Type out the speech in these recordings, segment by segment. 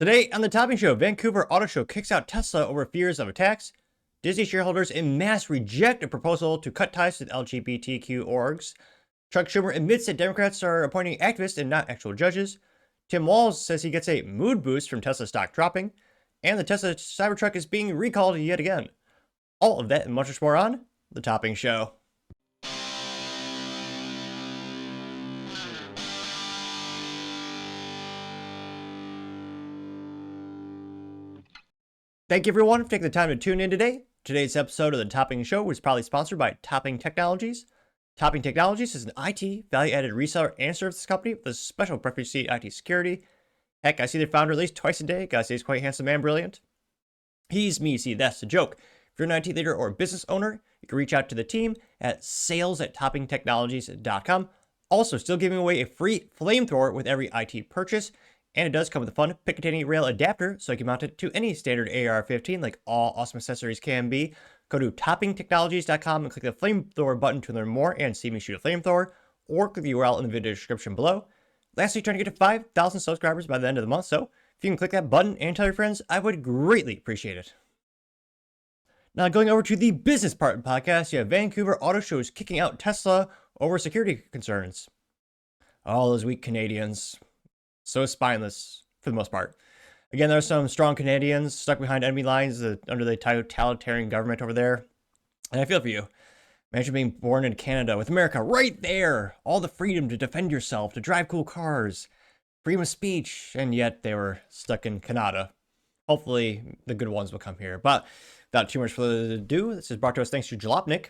Today on the Topping Show, Vancouver Auto Show kicks out Tesla over fears of attacks. Disney shareholders en masse reject a proposal to cut ties with LGBTQ orgs. Chuck Schumer admits that Democrats are appointing activists and not actual judges. Tim Walz says he gets a mood boost from Tesla stock dropping. And the Tesla Cybertruck is being recalled yet again. All of that and much more on the Topping Show. Thank you everyone for taking the time to tune in today. Today's episode of the Topping Show was proudly sponsored by Topping Technologies. Topping Technologies is an IT value-added reseller and services company with a special preference in IT security. Heck, I see their founder at least twice a day. Gotta say he's quite handsome and brilliant. He's me, see, that's the joke. If you're an IT leader or a business owner, you can reach out to the team at sales@toppingtechnologies.com. Also, still giving away a free flamethrower with every IT purchase. And it does come with a fun Picatinny rail adapter, so you can mount it to any standard AR-15 like all awesome accessories can be. Go to toppingtechnologies.com and click the flamethrower button to learn more and see me shoot a flamethrower, or click the URL in the video description below. Lastly, trying to get to 5,000 subscribers by the end of the month, so if you can click that button and tell your friends, I would greatly appreciate it. Now, going over to the business part of the podcast, you have Vancouver Auto Shows kicking out Tesla over security concerns. All those weak Canadians. So spineless, for the most part. Again, there are some strong Canadians stuck behind enemy lines under the totalitarian government over there. And I feel for you. Imagine being born in Canada with America right there. All the freedom to defend yourself, to drive cool cars, freedom of speech, and yet they were stuck in Canada. Hopefully, the good ones will come here. But without too much further ado, this is brought to us thanks to Jalopnik.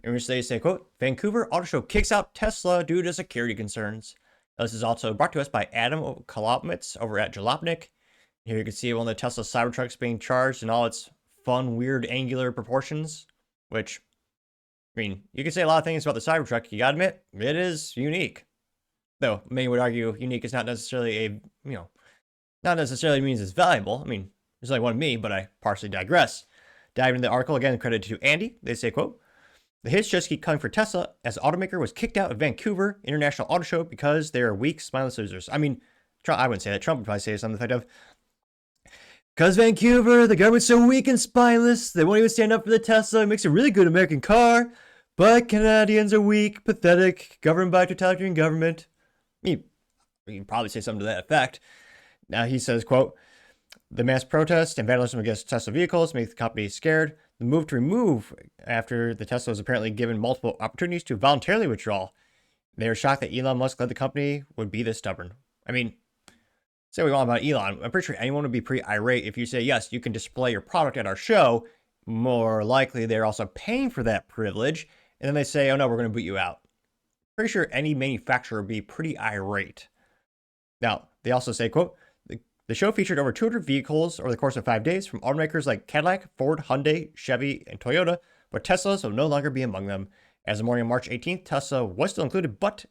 In which they say, quote, Vancouver Auto Show kicks out Tesla due to security concerns. This is also brought to us by Adam Kolopmitz over at Jalopnik. Here you can see one of the Tesla Cybertrucks being charged in all its fun, weird, angular proportions. Which, I mean, you can say a lot of things about the Cybertruck. You gotta admit, it is unique. Though, many would argue unique is not necessarily not necessarily means it's valuable. I mean, there's only one of me, but I partially digress. Diving into the article, again, credit to Andy. They say, quote, the hits just keep coming for Tesla as automaker was kicked out of Vancouver International Auto Show because they are weak, spineless losers. I mean, Trump, I wouldn't say that. Trump would probably say something to the effect of, because Vancouver, the government's so weak and spineless, they won't even stand up for the Tesla. It makes a really good American car, but Canadians are weak, pathetic, governed by a totalitarian government. You can probably say something to that effect. Now he says, quote, the mass protest and vandalism against Tesla vehicles make the company scared. The move to remove after the Tesla was apparently given multiple opportunities to voluntarily withdraw. They were shocked that Elon Musk led the company would be this stubborn. I mean, say what we want about Elon. I'm pretty sure anyone would be pretty irate if you say, yes, you can display your product at our show. More likely, they're also paying for that privilege. And then they say, oh no, we're going to boot you out. Pretty sure any manufacturer would be pretty irate. Now, they also say, quote, the show featured over 200 vehicles over the course of 5 days from automakers like Cadillac, Ford, Hyundai, Chevy, and Toyota, but Teslas will no longer be among them. As of the morning of March 18th, Tesla was still included, but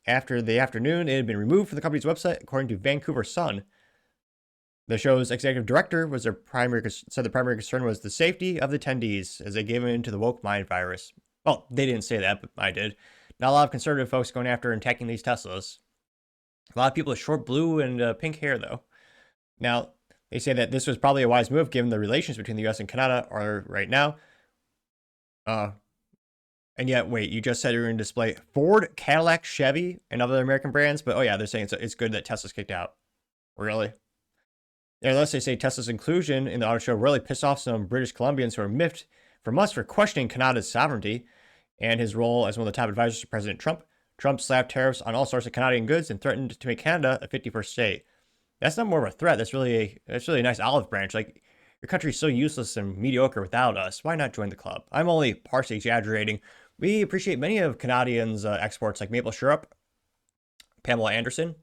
after the afternoon, it had been removed from the company's website, according to Vancouver Sun. The show's executive director said the primary concern was the safety of the attendees as they gave in to the woke mind virus. Well, they didn't say that, but I did. Not a lot of conservative folks going after and attacking these Teslas. A lot of people with short blue and pink hair, though. Now, they say that this was probably a wise move given the relations between the US and Canada are right now. And yet, wait, you just said you were going to display Ford, Cadillac, Chevy, and other American brands, but oh yeah, they're saying it's good that Tesla's kicked out. Really? Unless they say Tesla's inclusion in the auto show really pissed off some British Columbians who are miffed from us for questioning Canada's sovereignty and his role as one of the top advisors to President Trump. Trump slapped tariffs on all sorts of Canadian goods and threatened to make Canada a 51st state. That's not more of a threat. That's really a nice olive branch. Like, your country's so useless and mediocre without us. Why not join the club? I'm only partially exaggerating. We appreciate many of Canadians' exports like maple syrup, Pamela Anderson,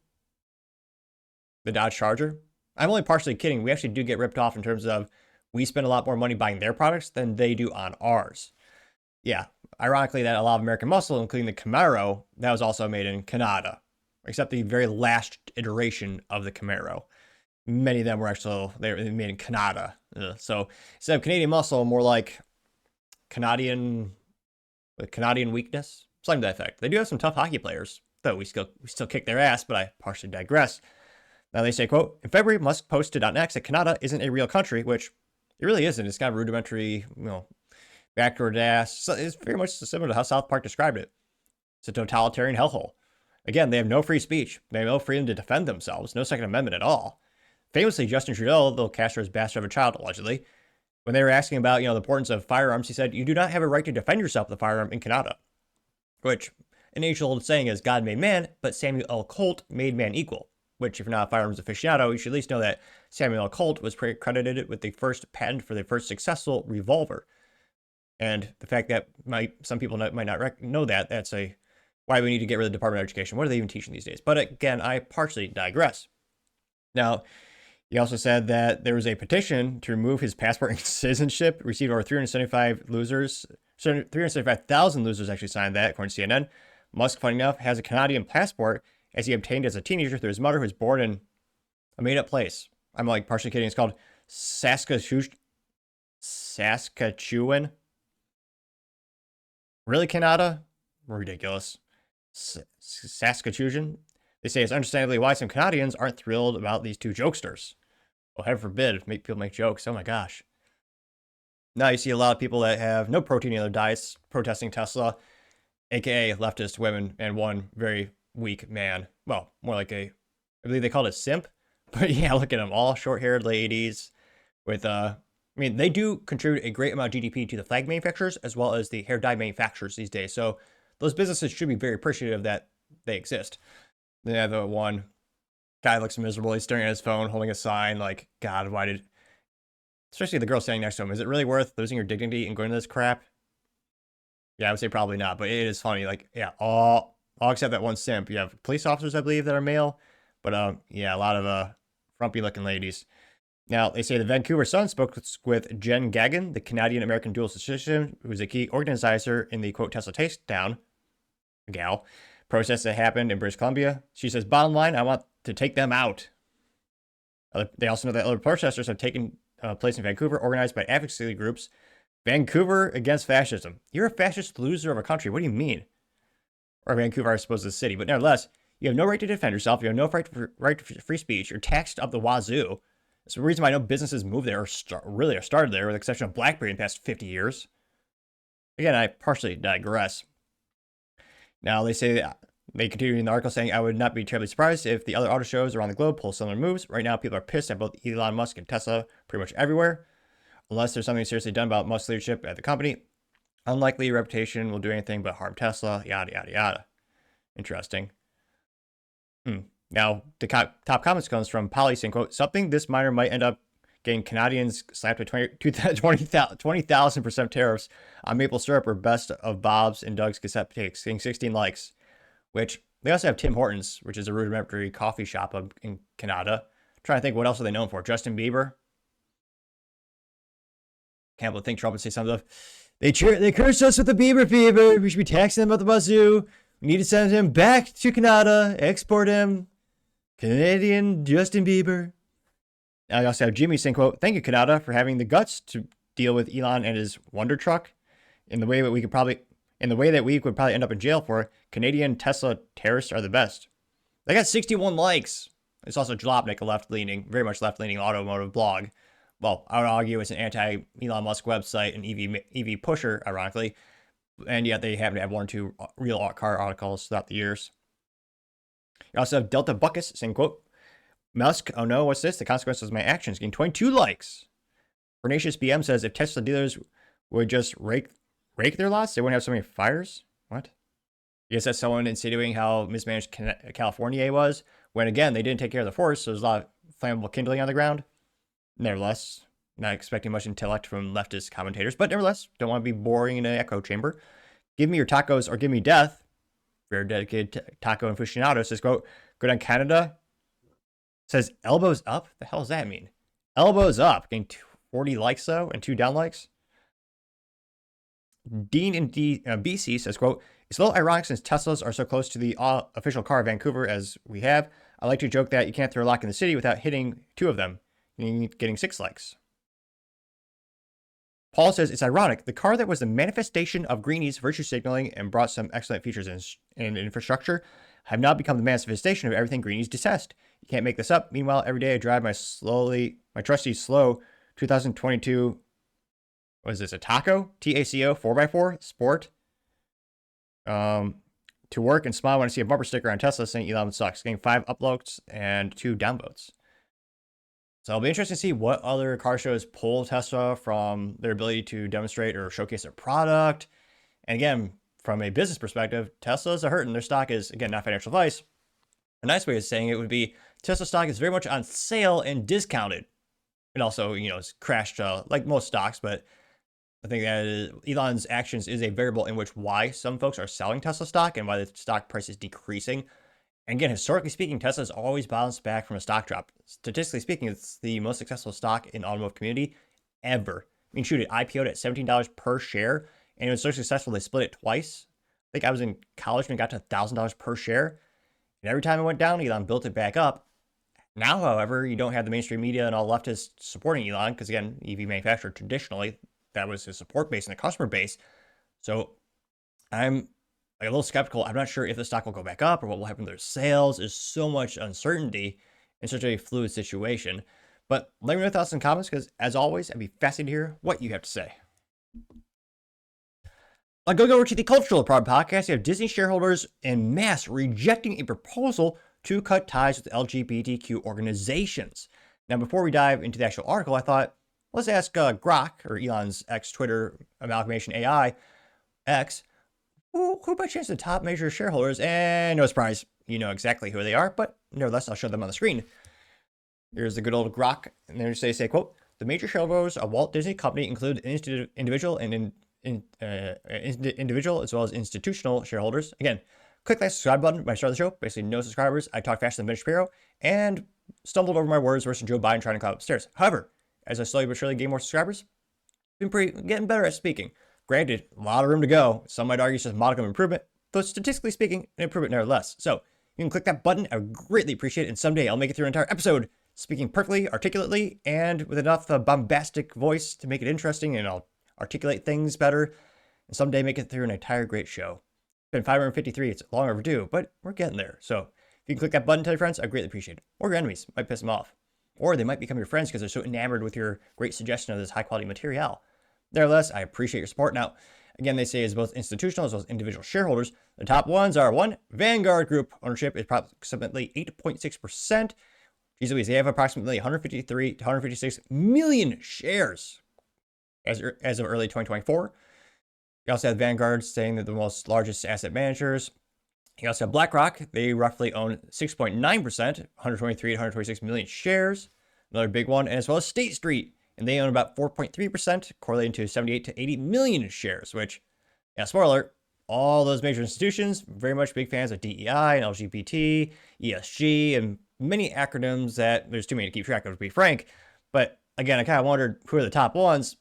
the Dodge Charger. I'm only partially kidding. We actually do get ripped off in terms of we spend a lot more money buying their products than they do on ours. Yeah, ironically, that a lot of American muscle, including the Camaro, that was also made in Canada. Except the very last iteration of the Camaro. Many of them were actually they were made in Canada. So instead of Canadian muscle, more like Canadian weakness, something to that effect. They do have some tough hockey players, though we still kick their ass. But I partially digress. Now they say, quote, in February, Musk posted on X that Canada isn't a real country, which it really isn't. It's kind of rudimentary, backward ass. So it's very much similar to how South Park described it. It's a totalitarian hellhole. Again, they have no free speech. They have no freedom to defend themselves. No Second Amendment at all. Famously, Justin Trudeau, the Castro's bastard of a child, allegedly, when they were asking about, the importance of firearms, he said, you do not have a right to defend yourself with a firearm in Canada. Which, an age-old saying is, God made man, but Samuel L. Colt made man equal. Which, if you're not a firearms aficionado, you should at least know that Samuel L. Colt was credited with the first patent for the first successful revolver. And the fact that some people might not know that's why we need to get rid of the Department of Education. What are they even teaching these days? But again, I partially digress. Now, he also said that there was a petition to remove his passport and citizenship, received over 375,000 losers actually signed that, according to CNN. Musk, funny enough, has a Canadian passport as he obtained as a teenager through his mother, who was born in a made-up place. I'm partially kidding. It's called Saskatchewan. Really, Canada? Ridiculous. Saskatchewan? They say it's understandably why some Canadians aren't thrilled about these two jokesters. Well, heaven forbid, people make jokes. Oh my gosh. Now you see a lot of people that have no protein in their diets protesting Tesla, aka leftist women, and one very weak man. Well, more like I believe they called it simp. But yeah, look at them, all short-haired ladies with, they do contribute a great amount of GDP to the flag manufacturers as well as the hair dye manufacturers these days. So those businesses should be very appreciative that they exist. Yeah, the one guy looks miserable. He's staring at his phone, holding a sign like, God, especially the girl standing next to him, is it really worth losing your dignity and going to this crap? Yeah, I would say probably not, but it is funny. Like, yeah, all except that one simp. You have police officers, I believe, that are male, but yeah, a lot of frumpy looking ladies. Now, they say the Vancouver Sun spoke with Jen Gagan, the Canadian-American dual citizen, who's a key organizer in the, quote, Tesla takedown, gal, protest that happened in British Columbia. She says, bottom line, I want to take them out. They also know that other protesters have taken place in Vancouver, organized by advocacy groups. Vancouver against fascism. You're a fascist loser of a country. What do you mean? Or Vancouver, I suppose, is a city. But nevertheless, you have no right to defend yourself. You have no right to free speech. You're taxed up the wazoo. That's the reason why no businesses move there or started there, with the exception of BlackBerry in the past 50 years. Again, I partially digress. Now, they say they continue in the article saying, I would not be terribly surprised if the other auto shows around the globe pull similar moves. Right now, people are pissed at both Elon Musk and Tesla pretty much everywhere. Unless there's something seriously done about Musk's leadership at the company, unlikely reputation will do anything but harm Tesla, yada, yada, yada. Interesting. Now, the top comments comes from Polly saying, quote, something this minor might end up getting Canadians slapped with 20,000% tariffs on maple syrup or best of Bob's and Doug's cassette tapes, getting 16 likes. Which, they also have Tim Hortons, which is a rudimentary coffee shop in Canada. I'm trying to think, what else are they known for? Justin Bieber? Can't think Trump would say something. They cursed us with the Bieber fever. We should be taxing them at the wazoo. We need to send him back to Canada, export him. Canadian Justin Bieber. I also have Jimmy saying, quote, thank you, Canada, for having the guts to deal with Elon and his Wonder Truck in the way that we could probably end up in jail for. Canadian Tesla terrorists are the best. They got 61 likes. It's also Jalopnik, a very much left-leaning automotive blog. Well, I would argue it's an anti-Elon Musk website, an EV pusher, ironically. And yet they happen to have one or two real car articles throughout the years. You also have Delta Buckus saying, quote, Musk, oh no, what's this? The consequences of my actions, getting 22 likes. Pernicious BM says, if Tesla dealers would just rake their lots, they wouldn't have so many fires. What? I guess that's someone insinuating how mismanaged California was, when again, they didn't take care of the forest, so there's a lot of flammable kindling on the ground. Nevertheless, not expecting much intellect from leftist commentators, but nevertheless, don't want to be boring in an echo chamber. Give me your tacos or give me death. Very dedicated taco aficionado says, quote, good on Canada. Says elbows up? The hell does that mean? Elbows up. Getting 40 likes though, and 2 down likes. Dean in BC says, quote, it's a little ironic since Teslas are so close to the official car of Vancouver as we have. I like to joke that you can't throw a lock in the city without hitting 2 of them. Getting 6 likes. Paul says, it's ironic. The car that was the manifestation of Greenies' virtue signaling and brought some excellent features in infrastructure have now become the manifestation of everything Greenies detest. You can't make this up. Meanwhile, every day I drive my trusty slow 2022, what is this, a Taco? T-A-C-O 4x4 Sport. To work and smile when I see a bumper sticker on Tesla saying Elon sucks, getting 5 upvotes and 2 downvotes. So it'll be interesting to see what other car shows pull Tesla from their ability to demonstrate or showcase their product. And again, from a business perspective, Tesla's a hurting. Their stock is, again, not financial advice. A nice way of saying it would be Tesla stock is very much on sale and discounted. It also, it's crashed like most stocks, but I think that Elon's actions is a variable in which why some folks are selling Tesla stock and why the stock price is decreasing. And again, historically speaking, Tesla has always bounced back from a stock drop. Statistically speaking, it's the most successful stock in the automotive community ever. I mean, shoot, it IPO'd at $17 per share, and it was so successful they split it twice. I think I was in college when it got to $1,000 per share. And every time it went down, Elon built it back up. Now, however, you don't have the mainstream media and all leftists supporting Elon, because again, EV manufacturer traditionally, that was his support base and the customer base. So I'm a little skeptical. I'm not sure if the stock will go back up or what will happen to their sales. There's so much uncertainty in such a fluid situation. But let me know your thoughts and comments, because as always, I'd be fascinated to hear what you have to say. Going over to the Cultural Prod podcast, you have Disney shareholders en masse rejecting a proposal to cut ties with LGBTQ organizations. Now, before we dive into the actual article, I thought, let's ask Grok, or Elon's ex-Twitter amalgamation AI, X, who by chance the top major shareholders, and no surprise, you know exactly who they are, but nevertheless, I'll show them on the screen. Here's the good old Grok, and they say, quote, the major shareholders of Walt Disney Company include individual and individual as well as institutional shareholders. Again, click that subscribe button when I start the show. Basically, no subscribers. I talk faster than Ben Shapiro and stumbled over my words versus Joe Biden trying to climb upstairs. However, as I slowly but surely gain more subscribers, getting better at speaking. Granted, a lot of room to go. Some might argue it's just modicum improvement, but statistically speaking, an improvement nevertheless. So you can click that button. I would greatly appreciate it. And someday I'll make it through an entire episode speaking perfectly, articulately, and with enough bombastic voice to make it interesting, and I'll articulate things better, and someday make it through an entire great show. It's been 553. It's long overdue, but we're getting there. So if you can click that button, tell your friends, I greatly appreciate it. Or your enemies. Might piss them off. Or they might become your friends because they're so enamored with your great suggestion of this high-quality material. Nevertheless, I appreciate your support. Now, again, they say it's both institutional as well as individual shareholders. The top ones are 1, Vanguard Group. Ownership is approximately 8.6%. Jeez Louise, they have approximately 153 to 156 million shares as of early 2024. You also have Vanguard saying that the most largest asset managers. You also have BlackRock. They roughly own 6.9%, 123 to 126 million shares. Another big one, as well as State Street. And they own about 4.3%, correlating to 78 to 80 million shares, which, yeah, spoiler alert, all those major institutions, very much big fans of DEI and LGBT, ESG, and many acronyms that there's too many to keep track of, to be frank. But again, I kind of wondered who are the top ones.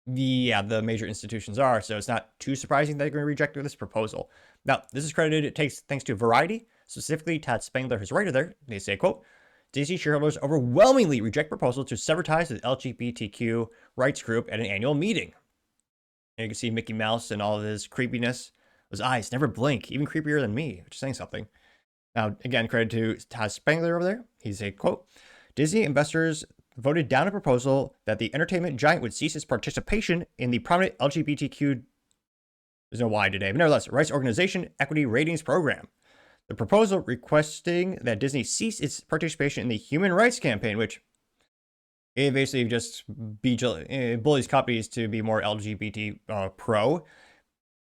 The major institutions are, so it's not too surprising that they're going to reject this proposal. Now, this is credited, thanks to Variety, specifically Todd Spangler, his writer there. They say, quote, Disney shareholders overwhelmingly reject proposal to sever ties with LGBTQ rights group at an annual meeting. And you can see Mickey Mouse and all of his creepiness. Those eyes never blink, even creepier than me, which is saying something. Now, again, credit to Todd Spangler over there. He's a quote, Disney investors voted down a proposal that the entertainment giant would cease its participation in the prominent LGBTQ, there's no Y today, but nevertheless, rights organization equity ratings program. The proposal requesting that Disney cease its participation in the human rights campaign, which it basically just bullies companies to be more LGBT pro.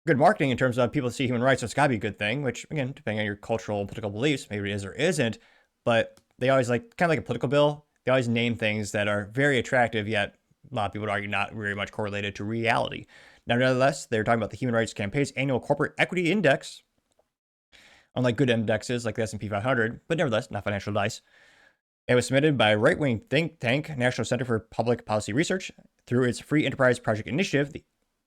Good marketing in terms of people see human rights, so it's got to be a good thing, which, again, depending on your cultural and political beliefs, maybe it is or isn't, but they always kind of like a political bill, they always name things that are very attractive, yet a lot of people would argue not very much correlated to reality. Now, nevertheless, they're talking about the Human Rights Campaign's annual corporate equity index, unlike good indexes like the S&P 500, but nevertheless, not financial advice. It was submitted by right-wing think tank National Center for Public Policy Research through its Free Enterprise Project Initiative,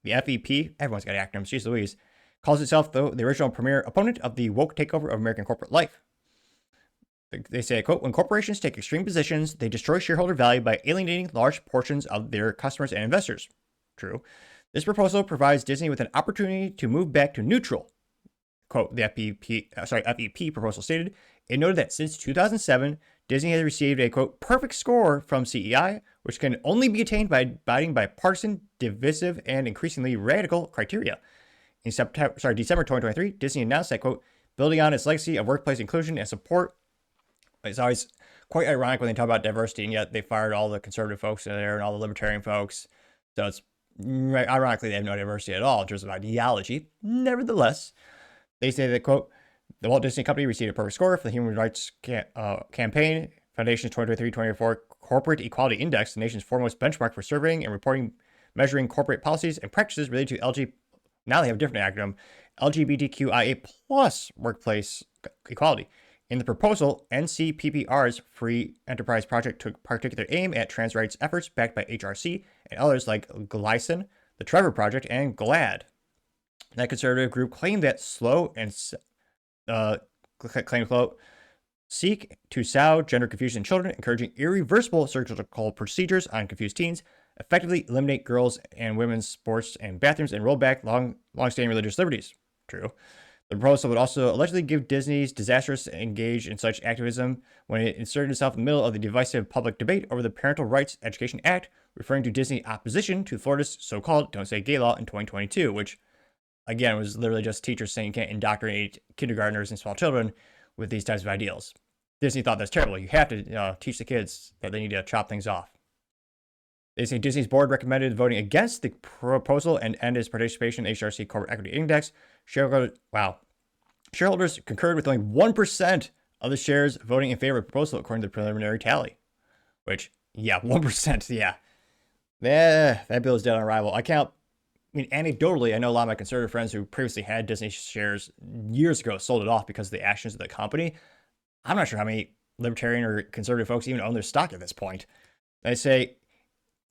the FEP, everyone's got acronyms, geez Louise, calls itself, though, the original premier opponent of the woke takeover of American corporate life. They say, quote, when corporations take extreme positions, they destroy shareholder value by alienating large portions of their customers and investors. True. This provides Disney with an opportunity to move back to neutral. Quote, the FEP proposal stated, it noted that since 2007, Disney has received a, quote, perfect score from CEI, which can only be attained by abiding by partisan, divisive, and increasingly radical criteria. In December 2023, Disney announced that, quote, building on its legacy of workplace inclusion and support. It's always quite ironic when they talk about diversity, and yet they fired all the conservative folks in there and all the libertarian folks. So it's ironically they have no diversity at all in terms of ideology. Nevertheless, they say that, quote, the Walt Disney Company received a perfect score for the Human Rights Campaign Foundation's 2023-2024 Corporate Equality Index, the nation's foremost benchmark for surveying and reporting, measuring corporate policies and practices related to now they have a different acronym, LGBTQIA plus workplace equality. In the proposal, NCPPR's Free Enterprise Project took particular aim at trans rights efforts backed by HRC and others like Glycin, the Trevor Project, and GLAD. That conservative group claimed that seek to sow gender confusion in children, encouraging irreversible surgical procedures on confused teens, effectively eliminate girls' and women's sports and bathrooms, and roll back long-standing religious liberties. True. The proposal would also allegedly give Disney's disastrous engage in such activism when it inserted itself in the middle of the divisive public debate over the Parental Rights Education Act, referring to Disney's opposition to Florida's so-called Don't Say Gay law in 2022, which, again, was literally just teachers saying you can't indoctrinate kindergartners and small children with these types of ideals. Disney thought that's terrible. You have to teach the kids that they need to chop things off. They say Disney's board recommended voting against the proposal and end its participation in the HRC Corporate Equity Index. Shareholders concurred with only 1% of the shares voting in favor of the proposal, according to the preliminary tally. Which, yeah, 1%, yeah. That bill is dead on arrival. Anecdotally, I know a lot of my conservative friends who previously had Disney shares years ago sold it off because of the actions of the company. I'm not sure how many libertarian or conservative folks even own their stock at this point. They say,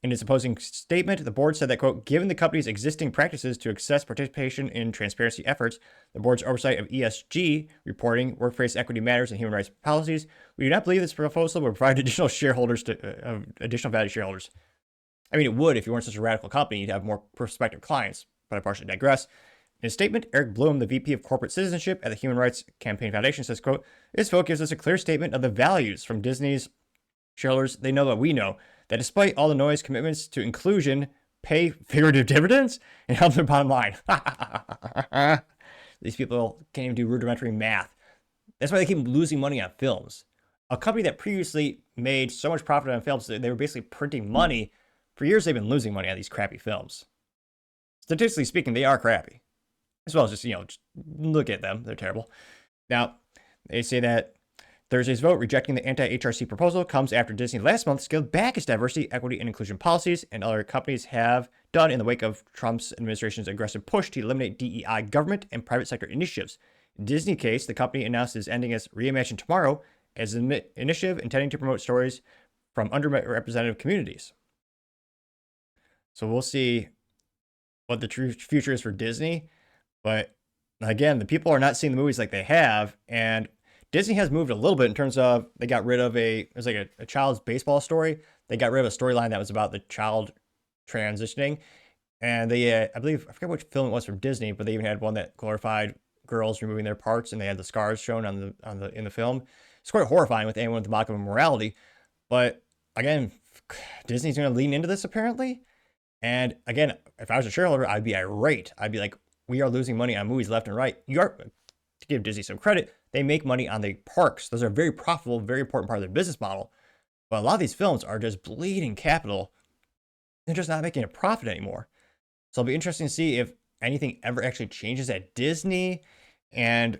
in its opposing statement, the board said that, quote, given the company's existing practices to assess participation in transparency efforts, the board's oversight of ESG reporting, workplace equity matters, and human rights policies, we do not believe this proposal will provide additional value to shareholders. I mean, it would if you weren't such a radical company. You'd have more prospective clients, but I partially digress. In a statement, Eric Bloom, the VP of Corporate Citizenship at the Human Rights Campaign Foundation, says, quote, this vote gives us a clear statement of the values from Disney's shareholders. They know what we know, that despite all the noise, commitments to inclusion pay figurative dividends and help their bottom line. These people can't even do rudimentary math. That's why they keep losing money on films. A company that previously made so much profit on films, they were basically printing money. For years, they've been losing money on these crappy films. Statistically speaking, they are crappy. As well as just look at them. They're terrible. Now, they say that Thursday's vote rejecting the anti-HRC proposal comes after Disney last month scaled back its diversity, equity, and inclusion policies, and other companies have done in the wake of Trump's administration's aggressive push to eliminate DEI government and private sector initiatives. In Disney's case, the company announced it's ending its Reimagine Tomorrow as an initiative intending to promote stories from underrepresented communities. So we'll see what the true future is for Disney. But again, the people are not seeing the movies like they have, and Disney has moved a little bit in terms of they got rid of it was like a child's baseball story. They got rid of a storyline that was about the child transitioning. And they, I believe, I forget which film it was from Disney, but they even had one that glorified girls removing their parts, and they had the scars shown in the film. It's quite horrifying with anyone with the modicum of morality. But again, Disney's going to lean into this apparently. And again, if I was a shareholder, I'd be irate. I'd be like, we are losing money on movies left and right. You are, to give Disney some credit, they make money on the parks. Those are very profitable, very important part of their business model. But a lot of these films are just bleeding capital. They're just not making a profit anymore. So it'll be interesting to see if anything ever actually changes at Disney. And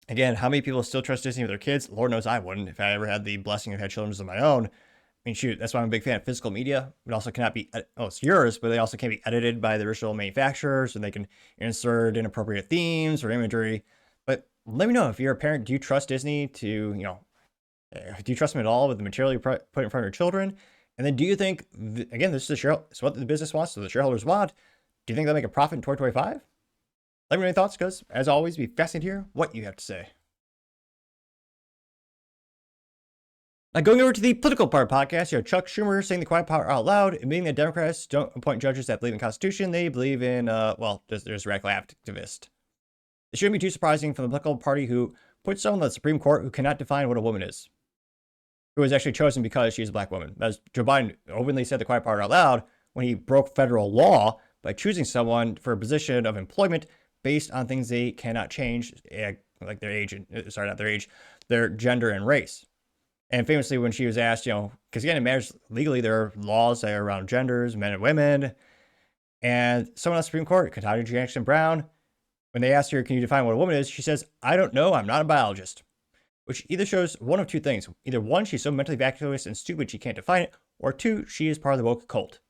again, how many people still trust Disney with their kids? Lord knows I wouldn't if I ever had the blessing of having children of my own. I mean, shoot, that's why I'm a big fan of physical media. It also cannot be, it's yours, but they also can't be edited by the original manufacturers, and they can insert inappropriate themes or imagery. But let me know, if you're a parent, do you trust Disney to, do you trust them at all with the material you put in front of your children? And then do you think, again, this is what the business wants, so the shareholders want. Do you think they'll make a profit in 2025? Let me know your thoughts, because as always, be fascinated to hear what you have to say. Now, going over to the political part of the podcast, you have Chuck Schumer saying the quiet power out loud, admitting that Democrats don't appoint judges that believe in the Constitution. They believe in, there's radical activists. It shouldn't be too surprising from the political party who puts someone on the Supreme Court who cannot define what a woman is. who was actually chosen because she's a black woman. As Joe Biden openly said the quiet part out loud when he broke federal law by choosing someone for a position of employment based on things they cannot change, like their age, sorry, not their age, their gender and race. And famously, when she was asked, because again, it matters legally, there are laws that are around genders, men and women. And someone on the Supreme Court, Ketanji Jackson Brown, when they asked her, can you define what a woman is? She says, I don't know. I'm not a biologist. Which either shows one of two things. Either one, she's so mentally vacuous and stupid she can't define it, or two, she is part of the woke cult.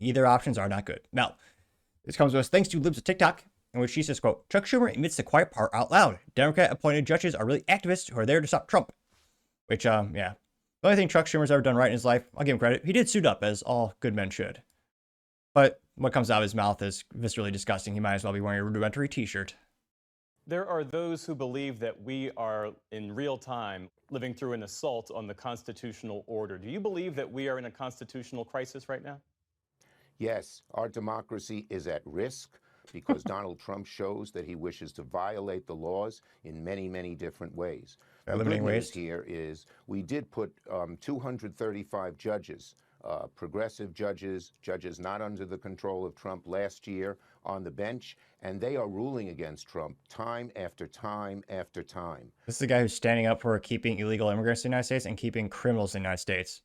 Either options are not good. Now, this comes to us thanks to Libs of TikTok, in which she says, quote, Chuck Schumer admits the quiet part out loud. Democrat-appointed judges are really activists who are there to stop Trump. Which, yeah. The only thing Chuck Schumer's ever done right in his life, I'll give him credit, he did suit up, as all good men should. But what comes out of his mouth is viscerally disgusting. He might as well be wearing a rudimentary t-shirt. There are those who believe that we are, in real time, living through an assault on the constitutional order. Do you believe that we are in a constitutional crisis right now? Yes, our democracy is at risk because Donald Trump shows that he wishes to violate the laws in many, many different ways. The good news here is we did put 235 judges, progressive judges, judges not under the control of Trump last year on the bench, and they are ruling against Trump time after time after time. This is the guy who's standing up for keeping illegal immigrants in the United States and keeping criminals in the United States.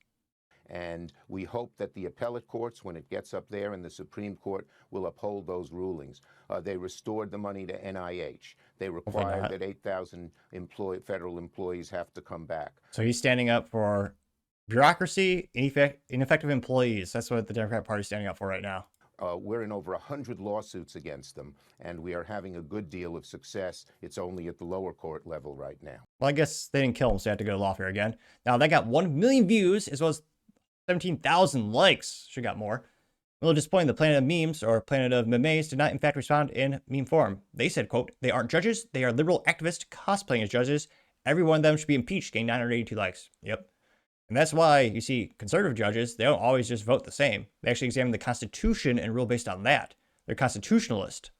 And we hope that the appellate courts, when it gets up there in the Supreme Court, will uphold those rulings. They restored the money to NIH. They required that 8,000 federal employees have to come back. So he's standing up for bureaucracy, ineffective employees. That's what the Democrat Party is standing up for right now. We're in over 100 lawsuits against them, and we are having a good deal of success. It's only at the lower court level right now. Well, I guess they didn't kill him, so they had to go to lawfare again. Now, that got 1 million views, as well as 17,000 likes. Should got more. A little disappointing, the Planet of Memes, or Planet of Memes, did not in fact respond in meme form. They said, quote, they aren't judges, they are liberal activists cosplaying as judges. Every one of them should be impeached, getting 982 likes. Yep. And that's why you see conservative judges, they don't always just vote the same. They actually examine the Constitution and rule based on that. They're constitutionalist.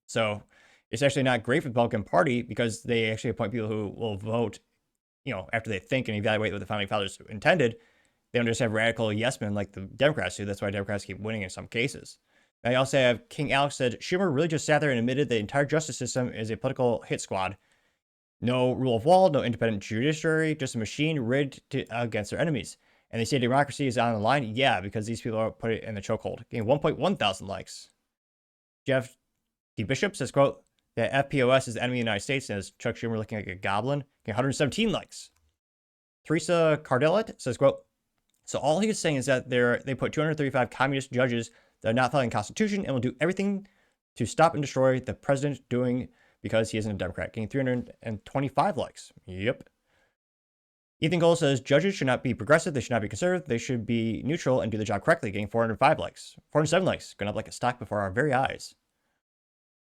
So it's actually not great for the Republican Party because they actually appoint people who will vote, after they think and evaluate what the founding fathers intended. They don't just have radical yes men like the Democrats do. That's why Democrats keep winning in some cases. Now, you also have King Alex said, Schumer really just sat there and admitted the entire justice system is a political hit squad. No rule of law, no independent judiciary, just a machine rigged against their enemies. And they say democracy is on the line? Yeah, because these people are put it in the chokehold. Getting 1.1 thousand likes. Jeff D. Bishop says, quote, that FPOS is the enemy of the United States and has Chuck Schumer looking like a goblin. Getting 117 likes. Teresa Cardelet says, quote, so all he is saying is that they put 235 communist judges that are not following the Constitution and will do everything to stop and destroy the president doing because he isn't a Democrat, getting 325 likes. Yep. Ethan Gold says judges should not be progressive, they should not be conservative, they should be neutral and do the job correctly, getting 405 likes. 407 likes, going up like a stock before our very eyes.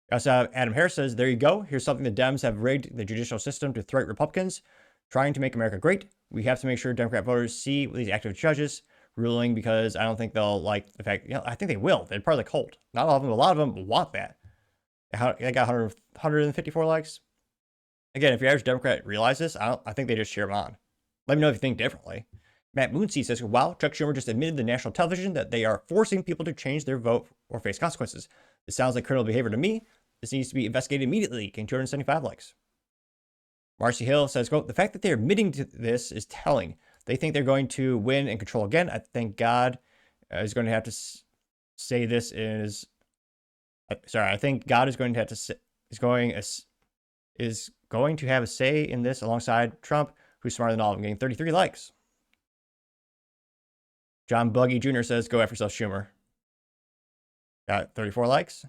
We also have Adam Harris says, there you go. Here's something the Dems have rigged the judicial system to threat Republicans, trying to make America great. We have to make sure Democrat voters see these active judges ruling because I don't think they'll like the fact, I think they will. They're part of the cult. Not all of them, a lot of them want that. They got 154 likes. Again, if your average Democrat realizes this, I think they just cheer him on. Let me know if you think differently. Matt Moonsey says, wow, Chuck Schumer just admitted to national television that they are forcing people to change their vote or face consequences. This sounds like criminal behavior to me. This needs to be investigated immediately, getting 275 likes. Marcy Hill says, quote, the fact that they're admitting to this is telling. They think they're going to win and control again. I think God is going to have to say this is... I think God is going to have to is going to have a say in this alongside Trump, who's smarter than all of them, getting 33 likes. John Buggy Jr. says, go after yourself, Schumer. Got 34 likes.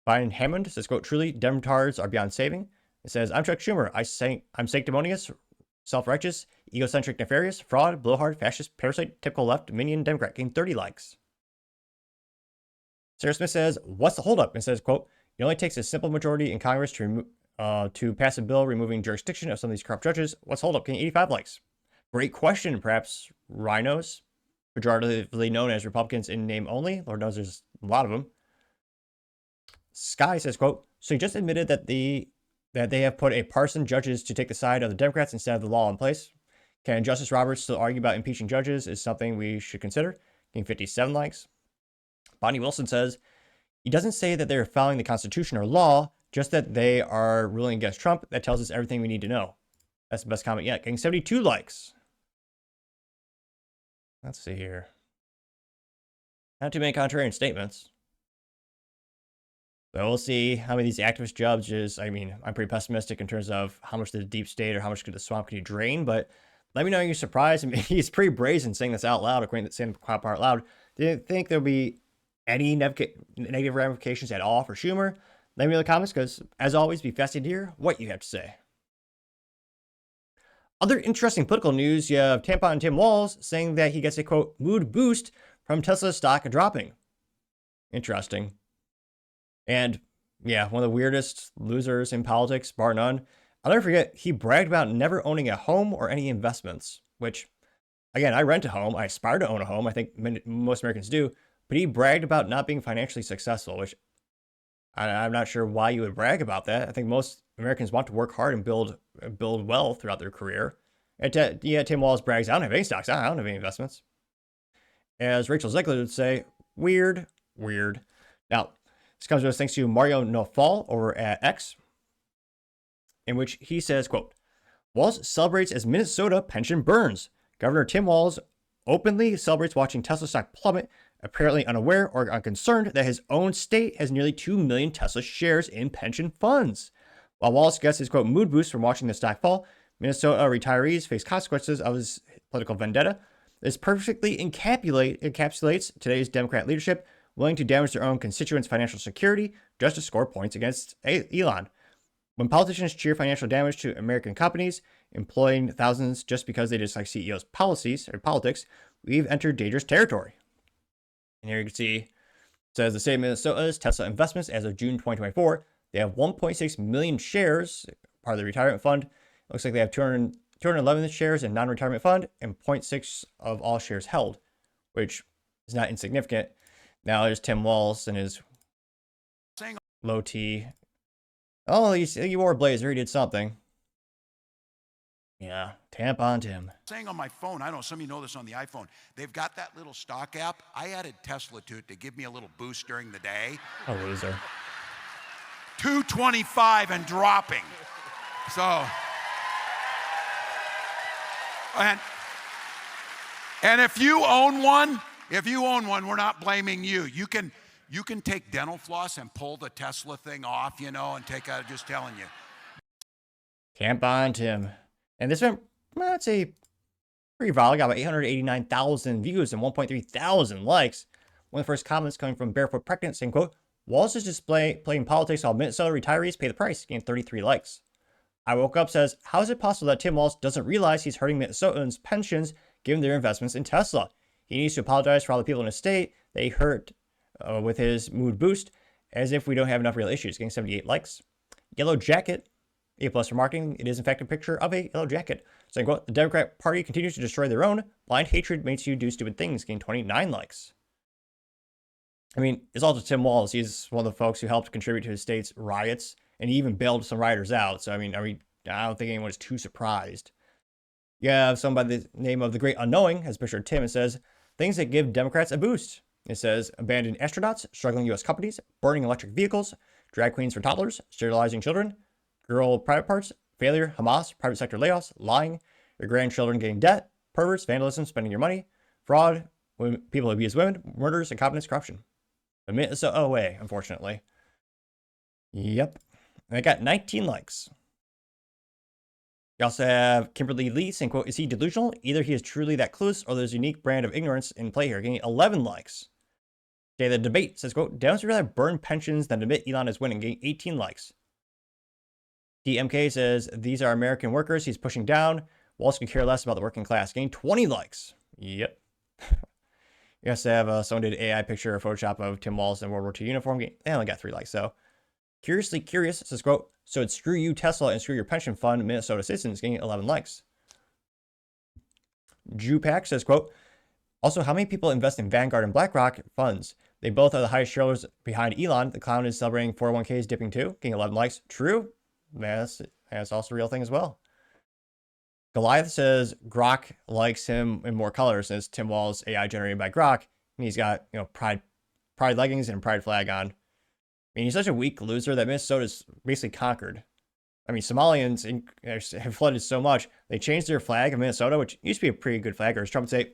Brian Hammond says, quote, truly, Demtards are beyond saving. It says, I'm Chuck Schumer. I'm sanctimonious, self-righteous, egocentric, nefarious, fraud, blowhard, fascist, parasite, typical left, minion, Democrat, getting 30 likes. Sarah Smith says, what's the holdup? And says, quote, it only takes a simple majority in Congress to pass a bill removing jurisdiction of some of these corrupt judges. What's the holdup? Getting 85 likes. Great question, perhaps rhinos, pejoratively known as Republicans in name only. Lord knows there's a lot of them. Sky says, quote, so you just admitted that the that they have put a partisan judges to take the side of the Democrats instead of the law in place. Can Justice Roberts still argue about impeaching judges is something we should consider. Getting 57 likes. Bonnie Wilson says, he doesn't say that they're following the Constitution or law, just that they are ruling against Trump. That tells us everything we need to know. That's the best comment yet. Getting 72 likes. Let's see here. Not too many contrarian statements. So we'll see how many of these activist judges, I mean, I'm pretty pessimistic in terms of how much the deep state or how much could the swamp can you drain, but let me know you're surprised. I mean, he's pretty brazen saying this out loud, according to saying the part loud. Do you think there'll be any negative ramifications at all for Schumer? Let me know in the comments, because as always, be fascinated to hear what you have to say. Other interesting political news, you have Tampon Tim Walz saying that he gets a, quote, mood boost from Tesla stock dropping. Interesting. And yeah, one of the weirdest losers in politics, bar none. I'll never forget, he bragged about never owning a home or any investments, which, again, I rent a home. I aspire to own a home. I think most Americans do. But he bragged about not being financially successful, which I'm not sure why you would brag about that. I think most Americans want to work hard and build wealth throughout their career. And yeah, Tim Walz brags, I don't have any stocks. I don't have any investments. As Rachel Zegler would say, weird. Now, this comes to us thanks to Mario Nofal over at X, in which he says, quote, Walz celebrates as Minnesota pension burns. Governor Tim Walz openly celebrates watching Tesla stock plummet, apparently unaware or unconcerned that his own state has nearly 2 million Tesla shares in pension funds. While Walz gets his, quote, mood boost from watching the stock fall, Minnesota retirees face consequences of his political vendetta. This perfectly encapsulates today's Democrat leadership, willing to damage their own constituents' financial security just to score points against Elon. When politicians cheer financial damage to American companies, employing thousands just because they dislike CEOs' policies or politics, we've entered dangerous territory. And here you can see, it says the state of Minnesota's Tesla investments as of June 2024, they have 1.6 million shares, part of the retirement fund. It looks like they have 211 shares in non-retirement fund and 0.6 of all shares held, which is not insignificant. Now there's Tim Walz and his low T. Oh, he wore a blazer. He did something. Yeah, Tampon Tim. Saying on my phone, I don't know, some of you know this on the iPhone, they've got that little stock app. I added Tesla to it to give me a little boost during the day. A loser. 225 and dropping. So, and if you own one, we're not blaming you. You can take dental floss and pull the Tesla thing off, you know, and take out, just telling you. Tampon Tim. And this went, I'd say, pretty viral. Got about 889,000 views and 1.3 thousand likes. One of the first comments coming from Barefoot Pregnant saying, quote, Walz is playing politics while Minnesota retirees pay the price, gained 33 likes. I Woke Up says, how is it possible that Tim Walz doesn't realize he's hurting Minnesotans' pensions given their investments in Tesla? He needs to apologize for all the people in his state that he hurt with his mood boost, as if we don't have enough real issues, getting 78 likes. Yellow Jacket, A+ for marketing. It is in fact a picture of a yellow jacket. Saying, quote, the Democrat Party continues to destroy their own. Blind hatred makes you do stupid things, getting 29 likes. I mean, it's also Tim Walz. He's one of the folks who helped contribute to his state's riots, and he even bailed some rioters out. So, I mean, I don't think anyone is too surprised. You have someone by the name of The Great Unknowing, has pictured Tim, and says, things that give Democrats a boost. It says, abandoned astronauts, struggling U.S. companies, burning electric vehicles, drag queens for toddlers, sterilizing children, girl private parts, failure, Hamas, private sector layoffs, lying, your grandchildren getting debt, perverts, vandalism, spending your money, fraud, people abuse women, murders, incompetence, corruption. A Minnesota away, unfortunately. Yep. And I got 19 likes. You also have Kimberly Lee saying, quote, is he delusional? Either he is truly that clueless or there's a unique brand of ignorance in play here, getting 11 likes. Okay, the debate says, quote, Dems would rather burn pensions than admit Elon is winning, getting 18 likes. DMK says, these are American workers he's pushing down. Walz could care less about the working class, getting 20 likes. Yep. You also have someone did an AI picture or Photoshop of Tim Walz in World War II uniform. They only got 3 likes. So, Curiously Curious says, quote, so it's screw you, Tesla, and screw your pension fund, Minnesota citizens, getting 11 likes. Jupac says, quote, also, how many people invest in Vanguard and BlackRock funds? They both are the highest shareholders behind Elon. The clown is celebrating 401ks dipping too, getting 11 likes. True. that's also a real thing as well. Goliath says Grok likes him in more colors since Tim Walz AI generated by Grok, and he's got pride leggings and pride flag on. I mean, he's such a weak loser that Minnesota's basically conquered. I mean, Somalians have flooded so much they changed their flag of Minnesota, which used to be a pretty good flag. Or as Trump would say,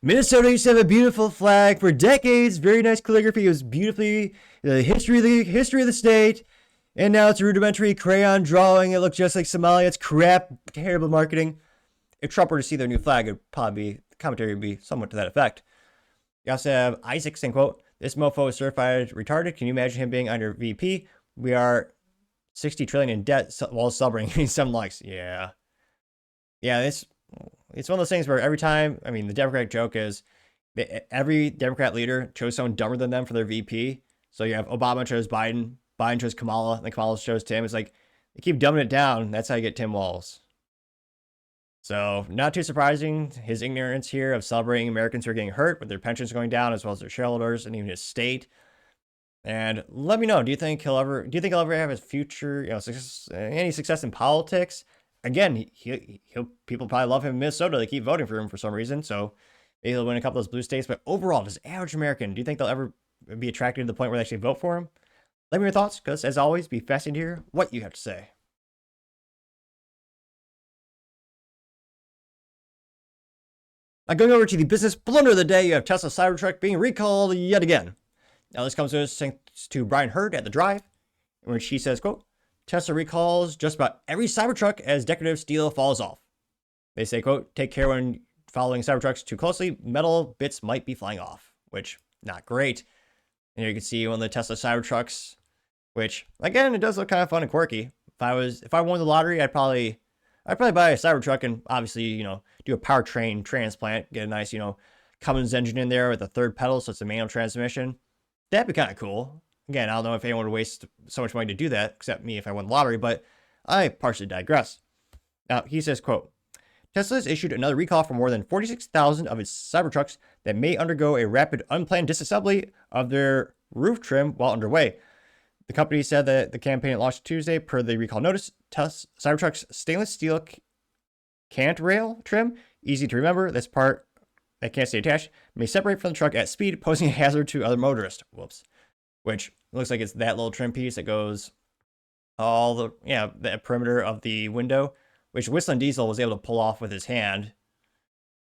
Minnesota used to have a beautiful flag for decades, very nice calligraphy. It was beautifully the history of the state. And now it's a rudimentary crayon drawing. It looks just like Somalia. It's crap, terrible marketing. If Trump were to see their new flag, the commentary would be somewhat to that effect. You also have Isaac saying, quote, this mofo is certified retarded. Can you imagine him being under VP? We are 60 trillion in debt while celebrating some likes. Yeah, it's one of those things where every time, I mean, the Democratic joke is that every Democrat leader chose someone dumber than them for their VP. So you have Obama chose Biden chose Kamala, and then Kamala chose Tim. It's like, they keep dumbing it down. That's how you get Tim Walz. So, not too surprising, his ignorance here of celebrating Americans who are getting hurt with their pensions going down, as well as their shareholders and even his state. And let me know, do you think he'll ever have his future, any success in politics? Again, people probably love him in Minnesota. They keep voting for him for some reason. So maybe he'll win a couple of those blue states. But overall, does average American, do you think they'll ever be attracted to the point where they actually vote for him? Let me know your thoughts, because as always, be fascinated to hear what you have to say. Now, going over to the business blunder of the day, you have Tesla Cybertruck being recalled yet again. Now, this comes to us thanks to Brian Hurd at The Drive, in which he says, quote, Tesla recalls just about every Cybertruck as decorative steel falls off. They say, quote, take care when following Cybertrucks too closely, metal bits might be flying off, which, not great. And here you can see one of the Tesla Cybertrucks, which, again, it does look kind of fun and quirky. If I won the lottery, I'd probably buy a Cybertruck and obviously, do a powertrain transplant, get a nice, Cummins engine in there with a third pedal, so it's a manual transmission. That'd be kind of cool. Again, I don't know if anyone would waste so much money to do that, except me if I won the lottery, but I partially digress. Now, he says, quote, Tesla has issued another recall for more than 46,000 of its Cybertrucks that may undergo a rapid unplanned disassembly of their roof trim while underway. The company said that the campaign launched Tuesday per the recall notice. Cybertruck's stainless steel cant rail trim, easy to remember, this part that can't stay attached, may separate from the truck at speed, posing a hazard to other motorists. Whoops. Which looks like it's that little trim piece that goes all the perimeter of the window, which Whistling Diesel was able to pull off with his hand.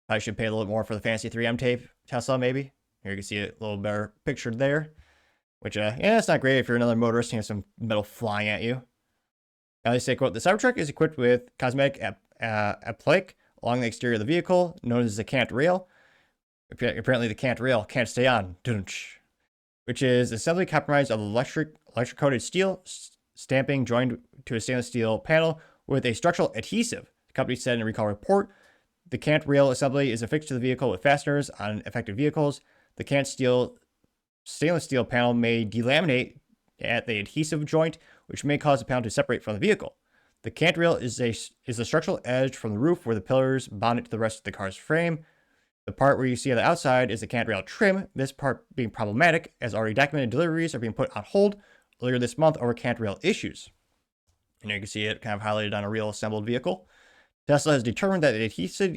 I should pay a little bit more for the fancy 3M tape, Tesla, maybe. Here you can see it a little better pictured there. Which, it's not great if you're another motorist and you have some metal flying at you. Now they say, quote, the Cybertruck is equipped with cosmetic applique along the exterior of the vehicle, known as the cant rail. Apparently the cant rail can't stay on, which is assembly comprised of electric-coated steel stamping joined to a stainless steel panel with a structural adhesive. The company said in a recall report, the cant rail assembly is affixed to the vehicle with fasteners on affected vehicles. The cant stainless steel panel may delaminate at the adhesive joint, which may cause the panel to separate from the vehicle. The cant rail is the structural edge from the roof where the pillars bond it to the rest of the car's frame. The part where you see on the outside is the cant rail trim, this part being problematic, as already documented deliveries are being put on hold earlier this month over cant rail issues. And you can see it kind of highlighted on a real assembled vehicle. Tesla has determined that the adhesive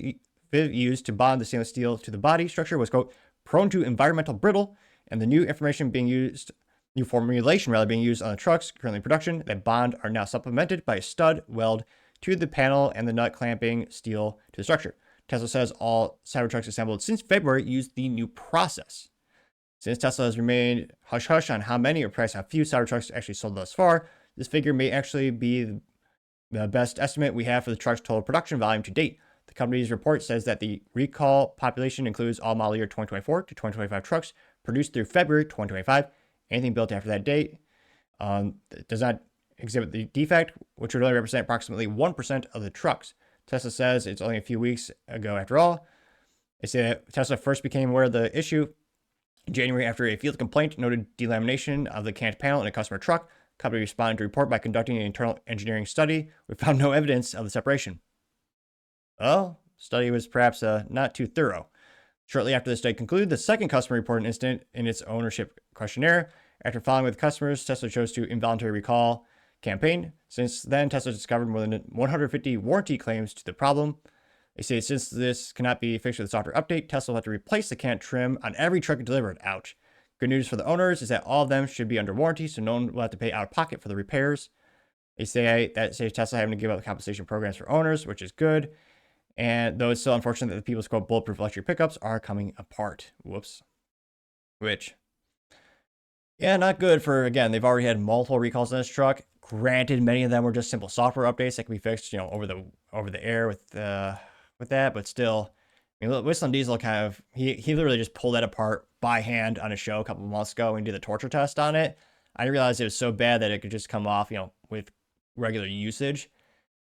used to bond the stainless steel to the body structure was, quote, prone to environmental brittle, and the new formulation being used on the trucks currently in production that bond are now supplemented by a stud weld to the panel and the nut clamping steel to the structure. Tesla says all Cybertrucks assembled since February used the new process. Since Tesla has remained hush-hush on how many or perhaps how few Cybertrucks actually sold thus far, this figure may actually be the best estimate we have for the truck's total production volume to date. The company's report says that the recall population includes all model year 2024 to 2025 trucks produced through February 2025. Anything built after that date does not exhibit the defect, which would only represent approximately 1% of the trucks. Tesla says it's only a few weeks ago after all. They say that Tesla first became aware of the issue in January after a field complaint noted delamination of the cant panel in a customer truck. The company responded to the report by conducting an internal engineering study. We found no evidence of the separation. Well, the study was perhaps not too thorough. Shortly after the study concluded, the second customer reported an incident in its ownership questionnaire. After following with customers, Tesla chose to involuntarily recall campaign. Since then, Tesla discovered more than 150 warranty claims to the problem. They say since this cannot be fixed with a software update, Tesla will have to replace the can trim on every truck delivered. Ouch. Good news for the owners is that all of them should be under warranty, so no one will have to pay out of pocket for the repairs. They say that saves Tesla having to give up compensation programs for owners, which is good. And though it's still unfortunate that the people's quote bulletproof electric pickups are coming apart. Whoops. Which, yeah, not good for, again, they've already had multiple recalls on this truck. Granted, many of them were just simple software updates that can be fixed, over the air with that, but still, I mean, Whistling Diesel kind of, he literally just pulled that apart by hand on a show a couple of months ago and did the torture test on it. I didn't realize it was so bad that it could just come off, with regular usage.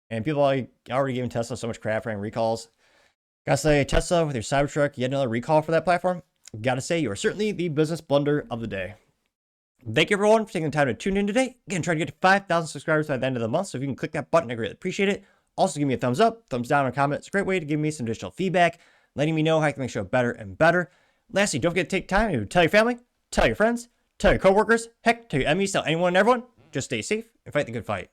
And people are already giving Tesla so much crap for having recalls. Gotta say, Tesla with your Cybertruck, yet another recall for that platform. Gotta say, you are certainly the business blunder of the day. Thank you everyone for taking the time to tune in today. Again, trying to get to 5,000 subscribers by the end of the month, so if you can click that button, I greatly appreciate it. Also, give me a thumbs up, thumbs down, or comment. It's a great way to give me some additional feedback, letting me know how I can make the show better and better. Lastly, don't forget to take time to tell your family, tell your friends, tell your coworkers, heck, tell your enemies, tell anyone and everyone. Just stay safe and fight the good fight.